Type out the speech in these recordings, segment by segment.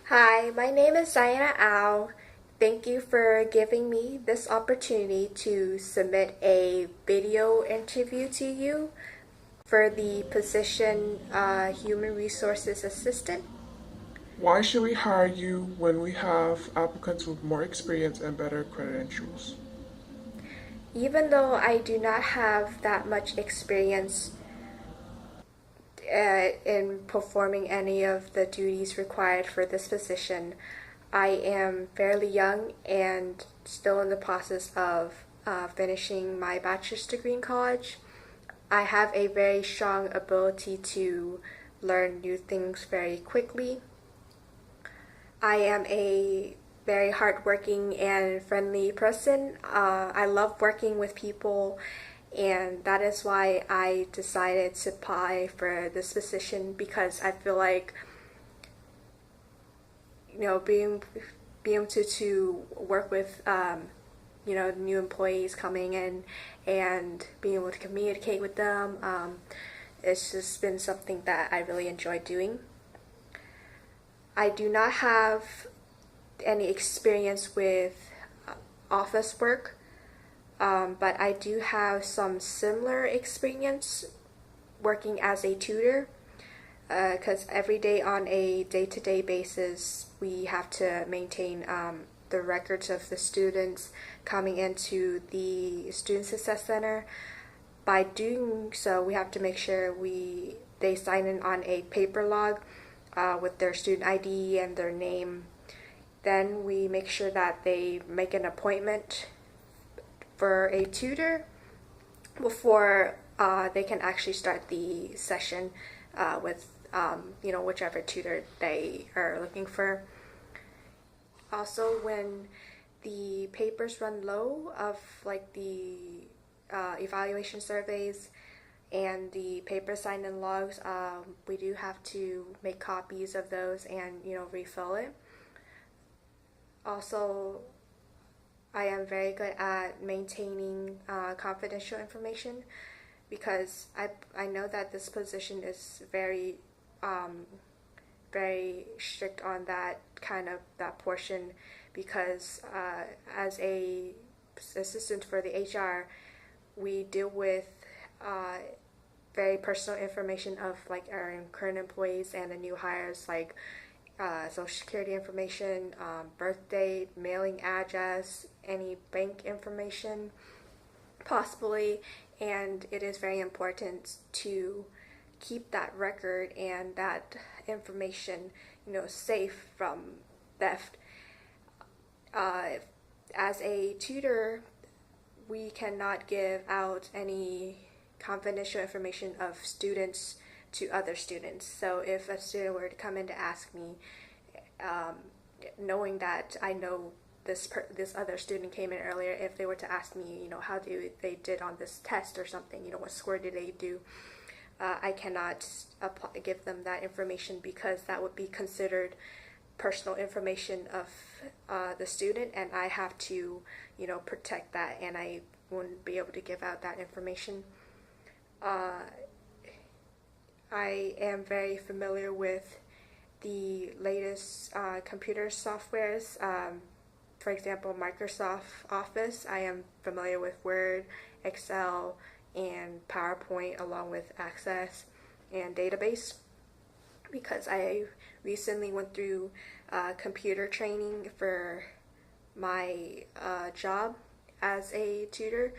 Hi, my name is Diana Au. Thank you for giving me this opportunity to submit a video interview to you for the position Human Resources Assistant. Why should we hire you when we have applicants with more experience and better credentials? Even though I do not have that much experience in performing any of the duties required for this position, I am fairly young and still in the process of finishing my bachelor's degree in college. I have a very strong ability to learn new things very quickly. I am a very hardworking and friendly person. I love working with people, and that is why I decided to apply for this position because I feel like being able to work with new employees coming in and being able to communicate with them. It's just been something that I really enjoy doing. I do not have any experience with office work, but I do have some similar experience working as a tutor because every day on a day-to-day basis we have to maintain the records of the students coming into the Student Success Center. By doing so, we have to make sure they sign in on a paper log with their student ID and their name. Then we make sure that they make an appointment for a tutor before they can actually start the session with whichever tutor they are looking for. Also, when the papers run low of like the evaluation surveys and the paper sign-in logs, we do have to make copies of those and refill it. Also, I am very good at maintaining confidential information because I know that this position is um, very strict on that portion because as a assistant for the HR, we deal with uh, very personal information of like our current employees and the new hires, like social security information, birth date, mailing address, any bank information, possibly. And it is very important to keep that record and that information, safe from theft. Uh, as a tutor, we cannot give out any confidential information of students to other students. So if a student were to come in to ask me, um, knowing that I know this other student came in earlier, if they were to ask me, how they did on this test or something, what score did they do, I cannot give them that information because that would be considered personal information of the student, and I have to, protect that, and I wouldn't be able to give out that information. Uh, I am very familiar with the latest computer softwares. For example, Microsoft Office. I am familiar with Word, Excel, and PowerPoint, along with Access and Database, because I recently went through computer training for my job as a tutor.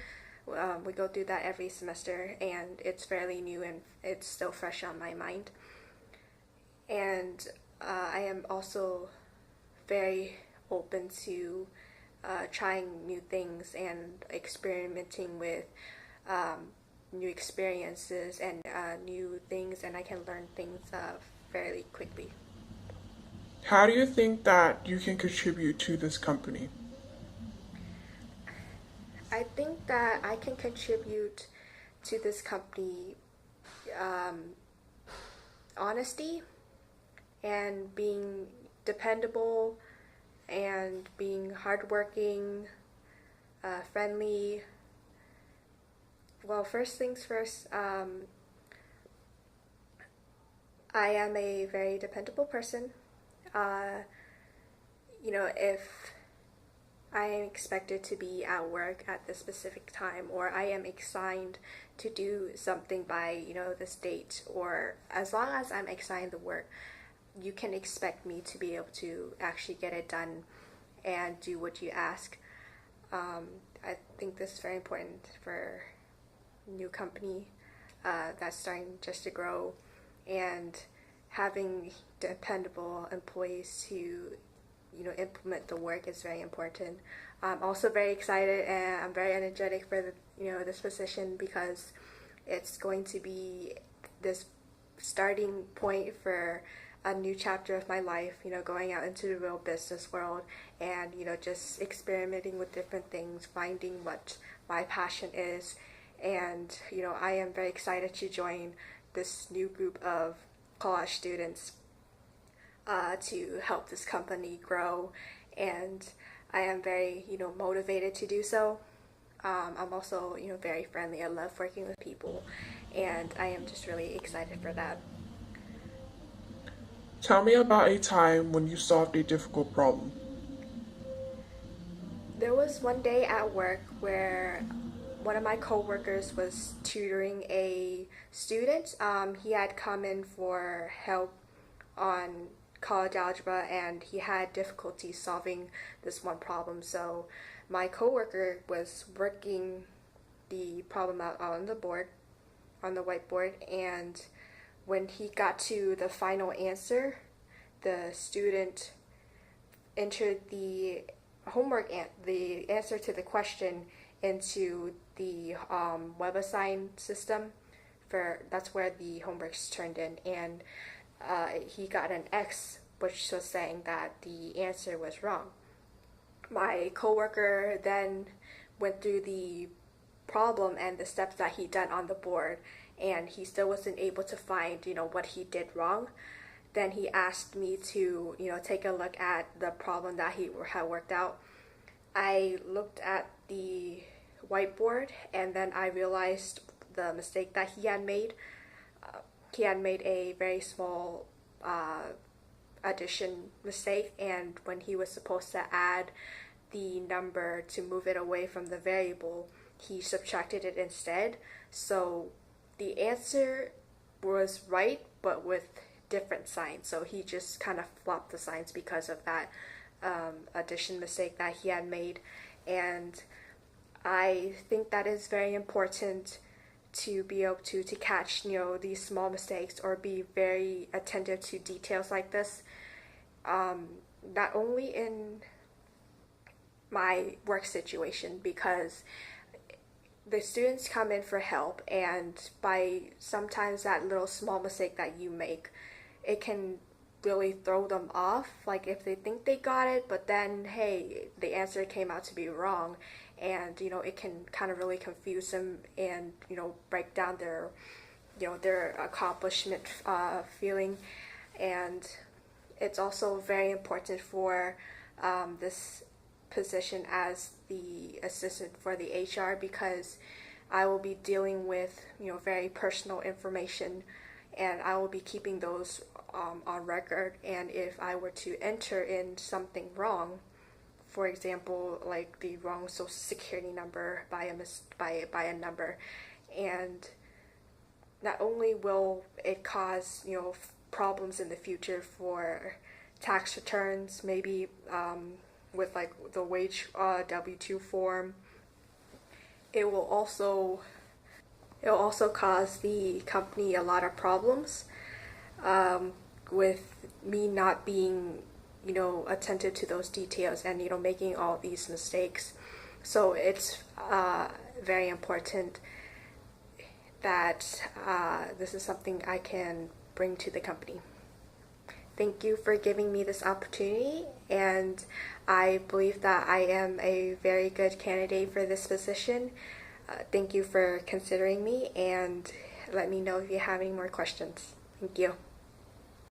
We go through that every semester, and it's fairly new and it's still fresh on my mind. And I am also very open to trying new things and experimenting with um, new experiences and new things, and I can learn things fairly quickly. How do you think that you can contribute to this company? I think that I can contribute to this company um, honesty and being dependable and being hardworking, friendly. Well, first things first, I am a very dependable person. if I am expected to be at work at this specific time, or I am assigned to do something by, this date, or as long as I'm assigned the work, you can expect me to be able to actually get it done and do what you ask. I think this is very important for new company that's starting just to grow, and having dependable employees who implement the work is very important. I'm also very excited and I'm very energetic for this position, because it's going to be this starting point for a new chapter of my life, going out into the real business world, and just experimenting with different things, finding what my passion is. And I am very excited to join this new group of college students to help this company grow, and I am very motivated to do so. I'm also very friendly. I love working with people, and I am just really excited for that. Tell me about a time when you solved a difficult problem. There was one day at work where one of my coworkers was tutoring a student. He had come in for help on college algebra, and he had difficulty solving this one problem. So my coworker was working the problem out on the board, on the whiteboard, and when he got to the final answer, the student entered the the answer to the question into the WebAssign system. For that's where the homework's turned in, and he got an X, which was saying that the answer was wrong. My coworker then went through the problem and the steps that he done on the board, and he still wasn't able to find what he did wrong. Then he asked me to take a look at the problem that he had worked out. I looked at the whiteboard, and then I realized the mistake that he had made. He had made a very small addition mistake, and when he was supposed to add the number to move it away from the variable, he subtracted it instead. So the answer was right, but with different signs. So he just kind of flopped the signs because of that addition mistake that he had made. And I think that is very important to be able to catch these small mistakes, or be very attentive to details like this. Not only in my work situation, because the students come in for help, and by sometimes that little small mistake that you make, it can really throw them off. Like if they think they got it, but then hey, the answer came out to be wrong, and it can kind of really confuse them, and break down their accomplishment feeling. And it's also very important for this position as the assistant for the HR, because I will be dealing with very personal information, and I will be keeping those on record. And if I were to enter in something wrong, for example, like the wrong social security number by a number, and not only will it cause problems in the future for tax returns, maybe with like the wage W-2 form, it will also cause the company a lot of problems with me not being attentive to those details, and making all these mistakes. So it's very important that this is something I can bring to the company. Thank you for giving me this opportunity, and I believe that I am a very good candidate for this position. Thank you for considering me, and let me know if you have any more questions. Thank you.